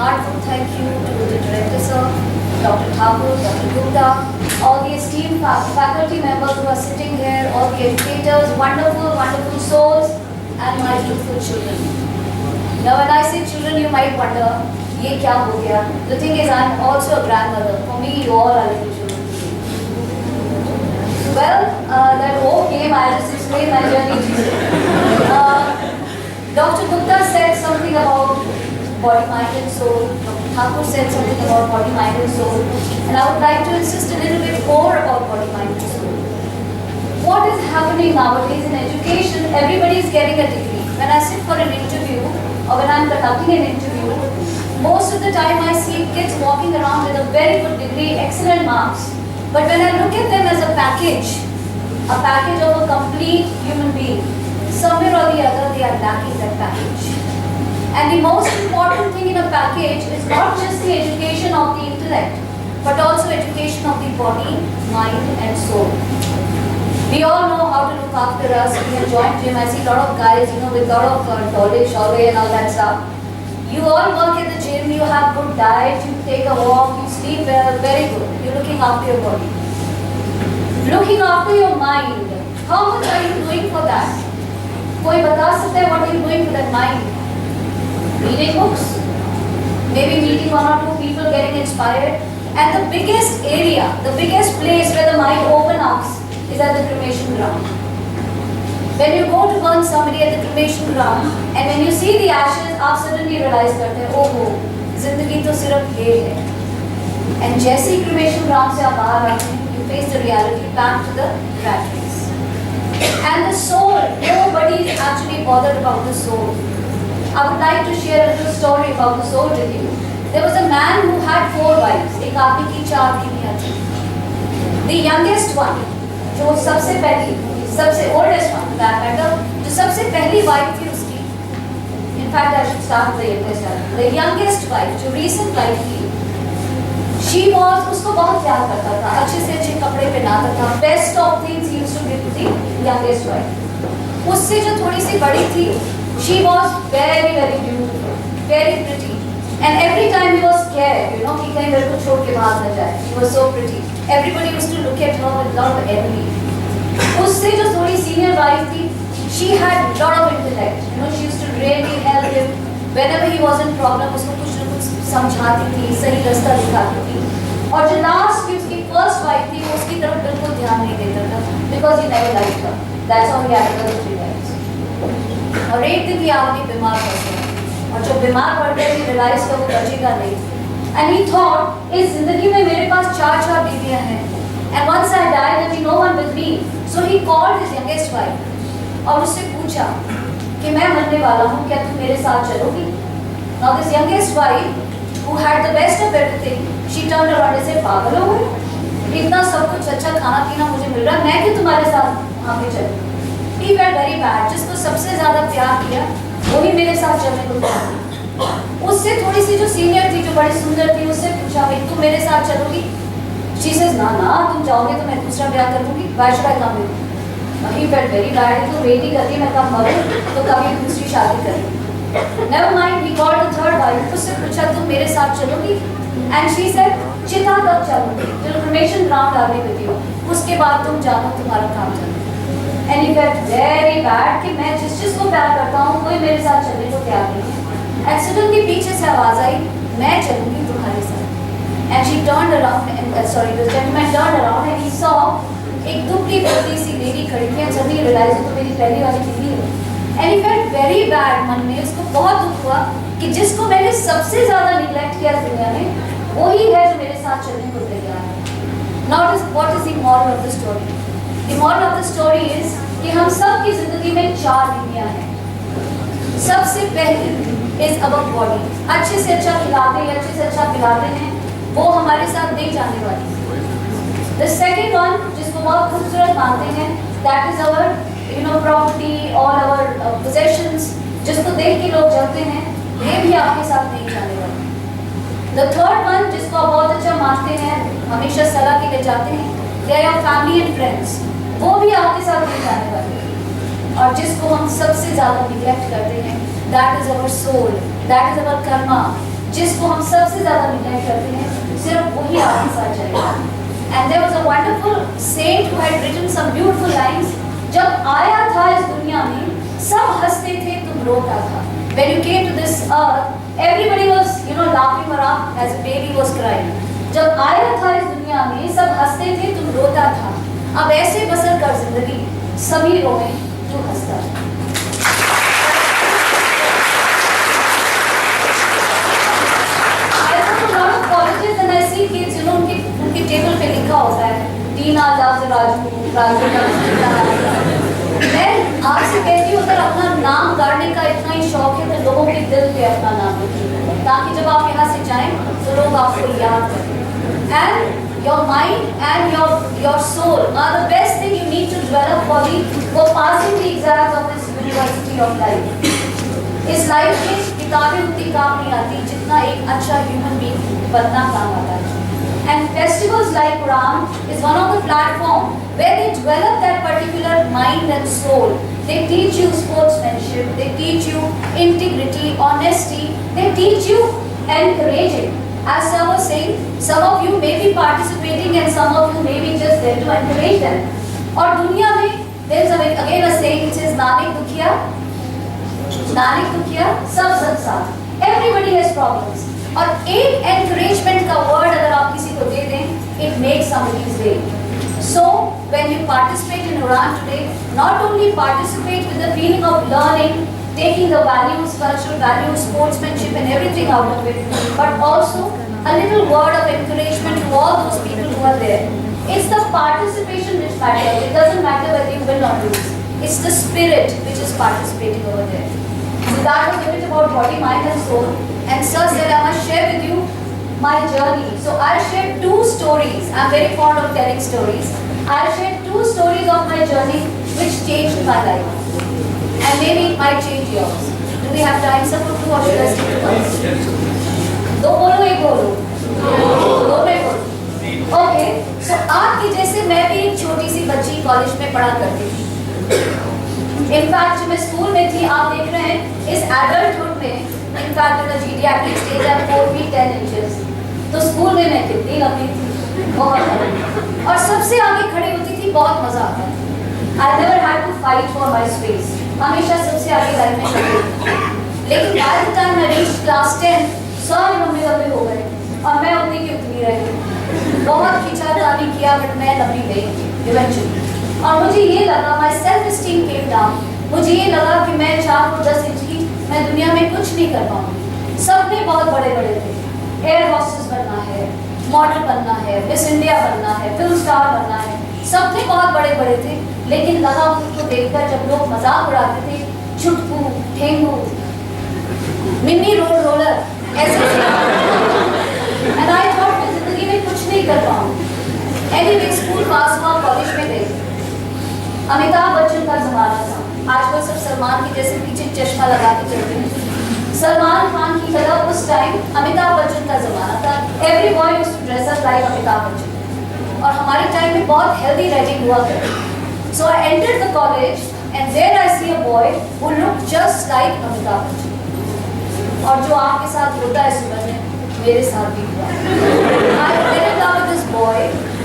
heartfelt thank you to the director sir, Dr. Thakur, Dr. Gupta, all the esteemed faculty members who are sitting here, all the educators, wonderful, wonderful souls, and my beautiful children. Now when I say children, you might wonder, ye kya ho gaya? The thing is, I am also a grandmother. For me, you all are little children. Well, that whole game, I'll just explain my journey to you. Dr. Gupta said something about body, mind and soul. Dr. Thakur said something about body, mind and soul. And I would like to insist a little bit more about body, mind and soul. What is happening nowadays in education, everybody is getting a degree. When I sit for an interview or when I'm conducting an interview, most of the time I see kids walking around with a very good degree, excellent marks. But when I look at them as a package of a complete human being, somewhere or the other they are lacking that package. And the most important thing in a package is not just the education of the intellect, but also education of the body, mind and soul. We all know how to look after us. We have joined gym. I see a lot of guys, with a lot of knowledge, shaway and all that stuff. You all work at the gym, you have good diet, you take a walk, you sleep well, very good. You're looking after your body. Looking after your mind. How much are you doing for that? Koi bata sakta hai what are you doing for that mind? Reading books, maybe meeting one or two people, getting inspired. And the biggest area, the biggest place where the mind opens up is at the cremation ground. When you go to burn somebody at the cremation ground, and when you see the ashes, आप suddenly realize करते हैं, ओहो, जिंदगी तो सिर्फ ये है. And जैसे ही cremation ground से आप बाहर आते हैं, you face the reality back to the rat race. And the soul, nobody is actually bothered about the soul. I would like to share a little story about the soul with you. There was a man who had 4 wives. एक आदमी की 4 बीवियां थी. The youngest one, जो सबसे पहली, सबसे oldest one, that matter, जो सबसे पहली wife थी उसकी. In fact, I should start with the youngest one. The youngest wife, जो recent wife थी, she was, उसको बहुत प्यार करता था, अच्छे से अच्छे कपड़े पहनाता था. Best of things he used to give to the youngest wife. उससे जो थोड़ी सी बड़ी थी, she was very, very beautiful, very pretty. And every time he was scared, कि कहीं मेरे को छोड़ के भाग न जाए. She was so pretty. Everybody used to look at her with lot of envy. उससे जो थोड़ी senior wife थी, she had lot of intellect. She used to really help him whenever he was in problem. उसको कुछ न कुछ समझाती थी, सही रास्ता दिखाती थी. और जो last की उसकी first wife थी, वो उसकी तरफ बिल्कुल ध्यान नहीं देता था, because he never liked her. That's how he had other 3 wives. और एक दिन ये आदमी बीमार पड़ गया. और जब बीमार पड़ गया, he realized कि वो बचेगा नहीं. And he thought, इस जिंदगी में मेरे पास 4 बीवियां हैं. And once I die, there will be no one with me. So he called his youngest wife और उससे पूछा कि मैं मरने वाला हूँ, क्या तुम मेरे साथ चलोगी? Now this youngest wife, who had the best of everything, she turned around and said, पागल हो गए? इतना सब कुछ अच्छा खाना पीना मुझे मिल रहा है, मैं क्यों तुम्हारे साथ वहाँ पे चलूँ? He felt very bad. जिसको सबसे ज़्यादा प्यार किया, वही मेरे साथ चलने को चाहती. उससे थोड़ी सी जो सीनियर थी, जो बड़ी सुंदर थी, उससे पूछा, भाई तुम मेरे साथ चलोगी? She says, ना तुम जाओगे तो मैं दूसरा ब्याह कर दूँगी. Why should I come with you? He felt very bad. तो वेट ही करती मैं कब मरूँ तो कभी दूसरी शादी करूँ. Never mind, he called the third wife. उससे पूछा, तुम मेरे साथ चलोगी? And she said, चिता तक चलूँगी, till cremation ground I'll be with you. उसके बाद तुम जानो, तुम्हारा काम चलो. And he felt very bad कि मैं जिसको प्यार करता हूँ, कोई मेरे साथ चलने को तैयार नहीं है. And suddenly पीछे से आवाज आई, मैं चलूँगी तुम्हारे साथ. And she turned around and the gentleman turned around and he saw एक दुबली पतली सी लेडी खड़ी थी. And suddenly realized तो मेरी पहली वाली बीवी है. And he felt very bad मन में. उसको बहुत दुख हुआ कि जिसको मैंने सबसे ज़्यादा neglect किया दुनिया में, वही है जो मेरे साथ चलने को तैयार है. Now what is the moral of the story? The moral of the story is कि हम सब की जिंदगी में 4 बीवियां हैं. सबसे पहली is our body. अच्छे से अच्छा खिलाते हैं, अच्छे से अच्छा पिलाते हैं, वो हमारे साथ नहीं जाने वाली. The second one, जिसको बहुत खूबसूरत मानते हैं, that is our property, all our possessions, जिसको देख के लोग जलते हैं, ये भी आपके साथ नहीं जाने वाली. The third one, जिसको आप बहुत अच्छा मानते हैं, हमेशा सलाह के लिए जाते हैं, they are your family and friends, वो भी आपके साथ नहीं जाने वाले. और जिसको हम सबसे ज़्यादा निग्लेक्ट करते हैं, that is our soul, that is our karma, जिसको हम सबसे ज़्यादा रिलेट करते हैं, सिर्फ वही आपके साथ चलेगा। And there was a wonderful saint who had written some beautiful lines. जब आया था इस दुनिया में, सब हंसते थे, तुम रोता था। When you came to this earth, everybody was, laughing around as a baby was crying. जब आया था इस दुनिया में, सब हंसते थे, तुम रोता था। अब ऐसे बसर कर जिंदगी, सभी रोए, तू हंसता। Colleges and I see kids, उनके टेबल पे लिखा होता है, टीना loves राजू, राजू loves टीना। मैं आपसे कहती हूँ, अगर अपना नाम गाड़ने का इतना ही शौक है तो लोगों के दिल पे अपना नाम लिखिए, ताकि जब आप यहाँ से जाएं तो लोग आपको याद करें। And your mind and your soul are the best thing you need to develop for passing the exams of this University of Life. इस लाइफ में किताबें उतनी काम नहीं आती जितना एक अच्छा ह्यूमन बीइंग बनना काम आता है। And festivals like Quran is one of the platforms where they develop that particular mind and soul. They teach you sportsmanship, they teach you integrity, honesty, they teach you encouraging. As Sir was saying, some of you may be participating and some of you may be just there to encourage them. और दुनिया में there is again a saying which says Nanak दुखिया सब संसार। Everybody has problems. और एक encouragement का word अगर आप किसी को दे दें, it makes somebody's day. So when you participate in Quran today, not only participate with the feeling of learning, taking the values, cultural values, sportsmanship and everything out of it, but also a little word of encouragement to all those people who are there. It's the participation which matters. It doesn't matter whether you win or lose. It's the spirit which is participating over there. So that was a bit about body, mind and soul. And Sir said I must share with you my journey. So I'll share 2 stories. I'm very fond of telling stories. I'll share 2 stories of my journey which changed my life. And maybe it might change yours. Do we have time, sir, for 2 or should I stick to 1? 2 बोलो, 1 बोलो? 2 में बोलो। Okay. So आपकी जैसे मैं भी एक छोटी सी बच्ची कॉलेज में पढ़ा करती थी। इनफैक्ट जब मैं स्कूल में थी, आप देख रहे हैं इस एडल्टहुड में, in fact in the geriatric stage I am 4 feet 10 inches। तो स्कूल में मैं कितनी लंबी थी, बहुत। और सबसे आगे खड़ी होती थी, बहुत मजा आता था। I never had to fight for my space, हमेशा सबसे आगे लाइन में खड़ी थी। लेकिन by the time I reached class 10, सारे लंबे लंबे हो गए और मैं उतनी की उतनी रह गई। बहुत खींचातानी किया बट मैं लंबी गई इवेंचुअली। और मुझे ये लगा, my self esteem came down. मुझे ये लगा कि मैं 4 फुट 10 इंच की, मैं दुनिया में कुछ नहीं कर पाऊंगी। सबने बहुत बड़े बड़े थे, एयर हॉस्टेस बनना है, मॉडल बनना है, मिस इंडिया बनना है, फिल्म स्टार बनना है, सबने बहुत बड़े बड़े थे। लेकिन लगा उनको देखकर जब लोग मजाक उड़ाते थे, छुटकू, ठेंगू, मिनी रोलर, ऐसे एंड आई थॉट मैं जिंदगी में कुछ नहीं कर पाऊंगी। एनीवे स्कूल पास हुआ, कॉलेज में गई। अमिताभ बच्चन का जमाना था। आजकल सब सलमान के जैसे पीछे चश्मा लगा के चलते हैं। सलमान खान की तरह उस टाइम अमिताभ बच्चन का जमाना था। Every boy used to dress up like Amitabh Bachchan. और हमारे टाइम में बहुत हेल्दी रेडिंग हुआ करती। So I entered the college and there I see a boy who looked just like Amitabh Bachchan. और जो आपके साथ होता है सुबह में, मेरे साथ भी हुआ। I fell in love with this boy.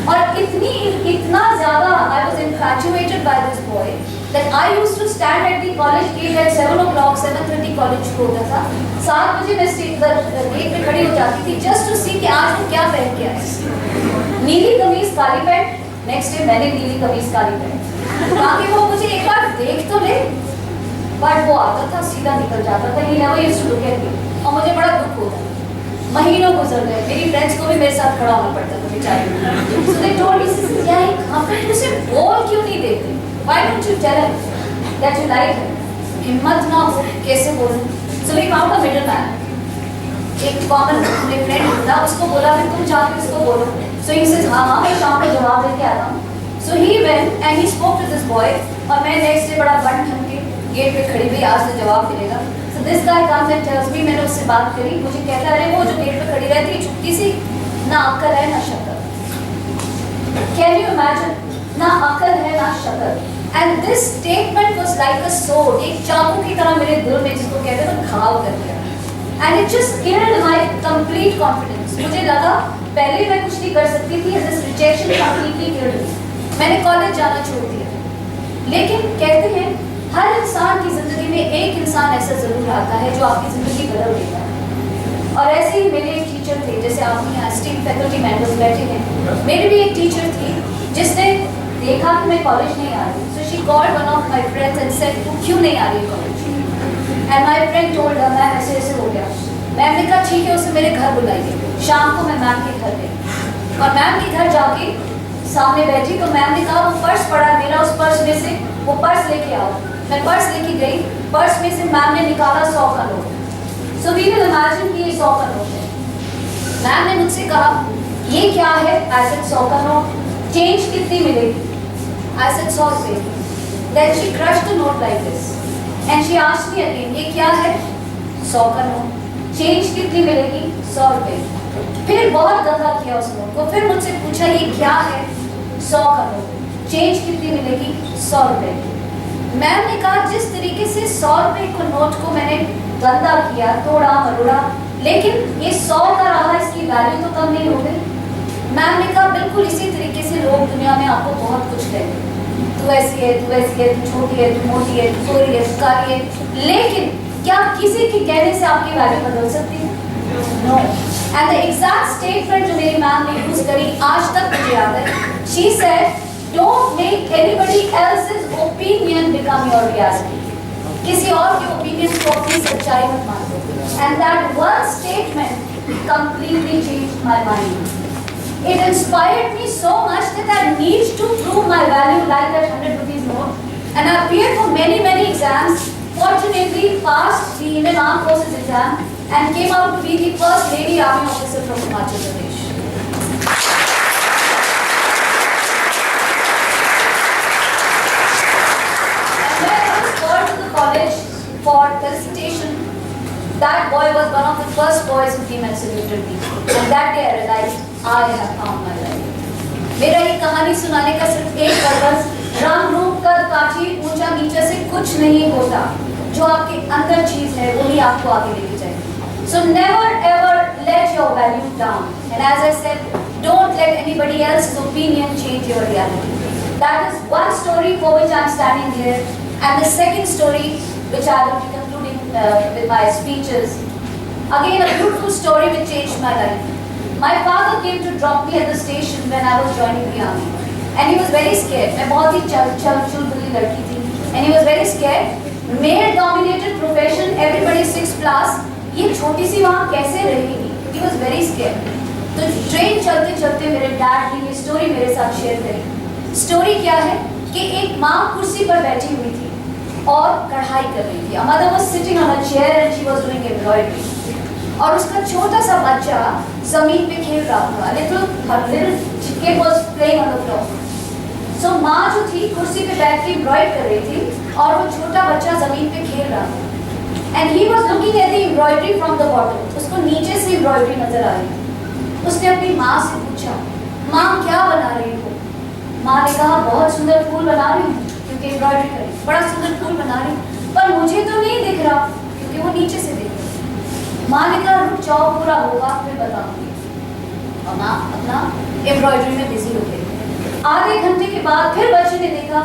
और इतना ज़्यादा I was infatuated by this boy that I used to stand at the college gate at 7 o'clock, 7:30 college शुरू होता था। 7 बजे मैं गेट पे खड़ी हो जाती थी just to see कि आज वो क्या पहन के आए। नीली कमीज काली पैंट, नेक्स्ट डे मैंने नीली कमीज काली पैंट, ताकि वो मुझे एक बार देख तो ले। बट वो आता था, सीधा निकल जाता था। He never used to look at me। और मुझे बड़ा दुख होता था। महीनों गुजर गए, मेरी फ्रेंड्स को भी मेरे साथ खड़ा होना पड़ता था बेचारी। So they told me, क्या हम उसे बोल क्यों नहीं देते? Why don't you tell him that you like him? हिम्मत ना हो, कैसे बोलूं? So we found a middleman। एक कॉमन अपने फ्रेंड था, उसको बोला मैं तुम जाके उसको बोलो। So he says हाँ मैं शाम को जवाब देके आता हूँ। So he went and he spoke to this boy। और मैं नेक्स्ट डे बड़ा बन ठन के गेट पे खड़ी हुई, आज से जवाब मिलेगा। So this guy comes and tells me, मैंने उससे बात करी, मुझे कहता है अरे वो जो गेट पे खड़ी रहती है छुट्टी सी, ना अक्ल है ना शक्ल। Can you imagine? ना अक्ल है ना शक्ल। And this statement was like a sword, एक चाकू की तरह मेरे दिल में, जिसको कहते हैं ना, घाव कर दिया। and it just killed my complete confidence. मुझे लगा पहले मैं कुछ नहीं कर सकती थी, this rejection completely killed me. मैंने कॉलेज जाना छोड़ दिया. लेकिन कहते हैं हर इंसान की जिंदगी में एक इंसान ऐसा जरूर आता है जो आपकी जिंदगी बदल देता है. और ऐसे ही मेरे एक टीचर थे, जैसे आप यहाँ स्टीम फैकल्टी मेंबर्स बैठे हैं, मेरी भी एक टीचर थी जिसने देखा कि मैं कॉलेज नहीं आ रही. So she called one of my friends and said, तू क्यों नहीं आ रही college? And my friend told her, ma'am ऐसे ऐसे हो गया. मैम ने कहा ठीक है, उसे मेरे घर बुलाइए. शाम को मैं मैम के घर गई और मैम के घर जाके सामने बैठी तो मैम ने कहा वो पर्स पड़ा मेरा, उस पर्स में से वो पर्स लेके आओ. मैं पर्स लेके गई, पर्स में से मैम ने निकाला 100 का note. So we will imagine कि ये 100 का नोट है. मैम ने मुझसे कहा ये क्या है? I said 100 का नोट. चेंज कितनी मिलेगी? I said 100 रुपए. Then she crushed the note like this and she asked me again, ये क्या है? 100 का नोट. चेंज कितनी मिलेगी? 100 रुपए. फिर बहुत गंदा किया उस नोट को. फिर मुझसे पूछा ये क्या है? 100 का नोट. चेंज कितनी मिलेगी? 100 रुपए. मैम ने कहा जिस तरीके से 100 रुपए को नोट को मैंने गंदा किया, तोड़ा मरोड़ा, लेकिन ये 100 का रहा, इसकी वैल्यू तो कम नहीं हो गई. मैम ने कहा बिल्कुल इसी तरीके से लोग दुनिया में आपको बहुत कुछ कहेंगे. तू ऐसी है, तू वैसी है, तू छोटी है, तू मोटी है, तू गोरी है, तू काली है, लेकिन क्या किसी के कहने से आपकी वैल्यू बदल सकती है? No. And the exact statement जो मेरी मैम ने यूज करी आज तक मुझे याद है. She said don't make anybody else's opinion become your reality. किसी और के ओपिनियन को अपनी सच्चाई मत मान लो. And that one statement completely changed my mind. It inspired me so much that I need to prove my value like that 100 rupees note. And I appeared for many exams. Fortunately, passed the Indian Armed Forces exam and came out to be the first lady army officer from Himachal Pradesh. And when I was called to the college for the recitation, that boy was one of the first boys who came and saluted me. And that day I realized I have found my life. मेरा ये कहानी सुनाने का सिर्फ एक purpose, रंग रूप कद काठी ऊंचा नीचा से कुछ नहीं होता. जो आपके अंदर चीज है वही आपको आगे लेके जाएगी. So never ever let your value down. And as I said, don't let anybody else's opinion change your reality. That is one story for which I am standing here. And the second story, which I will be concluding with my speeches, again a beautiful story which changed my life. My father came to drop me at the station when I was joining the army, and he was very scared. मैं बहुत ही चुलबुली लड़की थी, and he was very scared. Male-dominated profession, everybody 6+. ये छोटी सी वहाँ कैसे रहेगी? He was very scared. तो ट्रेन चलते चलते मेरे डैड ने ये स्टोरी मेरे साथ शेयर करी. स्टोरी क्या है कि एक माँ कुर्सी पर बैठी हुई थी और कढ़ाई कर रही थी. A mother was sitting on a chair and she was doing embroidery. और उसका छोटा सा बच्चा जमीन पे खेल रहा था. little kid was playing on the floor. So माँ जो थी कुर्सी पे बैठ के एम्ब्रॉयड कर रही थी और वो छोटा बच्चा जमीन पे खेल रहा था. And he was looking at the embroidery from the bottom. उसको नीचे से एम्ब्रॉयडरी नजर आ रही. उसने अपनी माँ से पूछा, माँ क्या बना रही हो? माँ ने कहा बहुत सुंदर फूल बना रही हूँ, क्योंकि एम्ब्रॉयडरी करी. बड़ा सुंदर फूल बना रही हूँ, पर मुझे तो नहीं दिख रहा, क्योंकि वो नीचे से दिख रहा. माँ ने कहा रुक जाओ, पूरा होगा फिर बताऊंगी. और माँ अपना एम्ब्रॉयडरी में बिजी हो गई. आधे घंटे के बाद फिर बच्चे ने देखा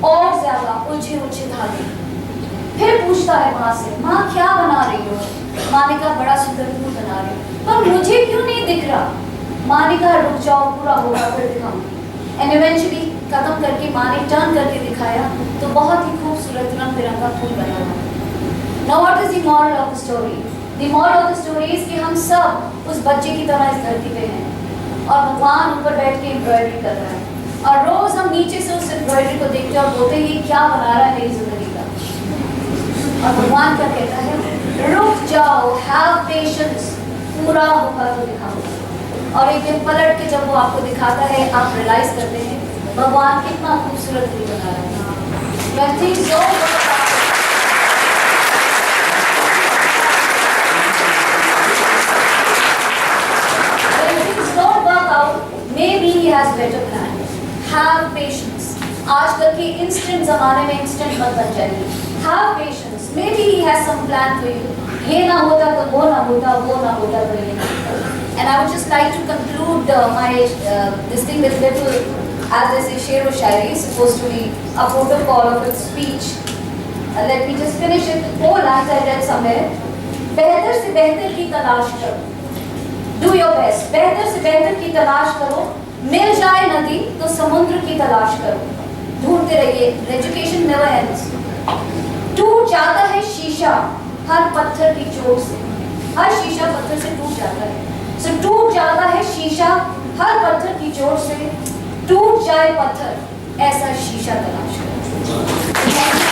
और ज्यादा उलझे धागे. फिर पूछता है माँ से, माँ क्या बना रही हो? माँ ने कहा बड़ा सुंदर फूल बना रही हूँ, पर मुझे क्यों नहीं दिख रहा? माँ ने कहा रुक जाओ, पूरा होगा फिर दिखाऊंगी. एंड इवेंचुअली खत्म करके माँ ने टर्न करके दिखाया तो बहुत ही खूबसूरत रंग बिरंगा फूल बना हुआ. Now what is the moral of the story? The moral of the story is कि हम सब उस बच्चे की तरह इस धरती पे हैं और भगवान ऊपर बैठ के एम्ब्रॉयडरी कर रहा है. और रोज हम नीचे से उस एम्ब्रॉयडरी को देखते हैं और बोलते हैं ये क्या बना रहा है मेरी जिंदगी का. और भगवान क्या कहता है, रुक जाओ, हैव पेशेंस, पूरा होगा तो दिखाऊंगा. और एक दिन पलट के जब वो आपको दिखाता है आप रियलाइज करते हैं भगवान कितना खूबसूरत फूल बना रहा है. Maybe he has better plan. Have patience. आजकल के instant ज़माने में instant मत बन जाइए. Have patience. Maybe he has some plan for you. ये ना होता तो वो ना होता, वो ना होता तो ये ना होता. And I would just like to conclude my this thing with little, as they say, शेर व शायरी is supposed to be a protocol of its speech. Let me just finish it. Four lines I read somewhere. बेहतर से बेहतर की तलाश करो. Do your best. बेहतर से बेहतर की तलाश करो. मिल जाए नदी तो समुद्र की तलाश करो. ढूंढते रहिए. Education never ends. टूट जाता है शीशा हर पत्थर की चोट से. हर शीशा पत्थर से टूट जाता है. So टूट जाता है शीशा हर पत्थर की चोट से. टूट जाए पत्थर ऐसा शीशा तलाश करो.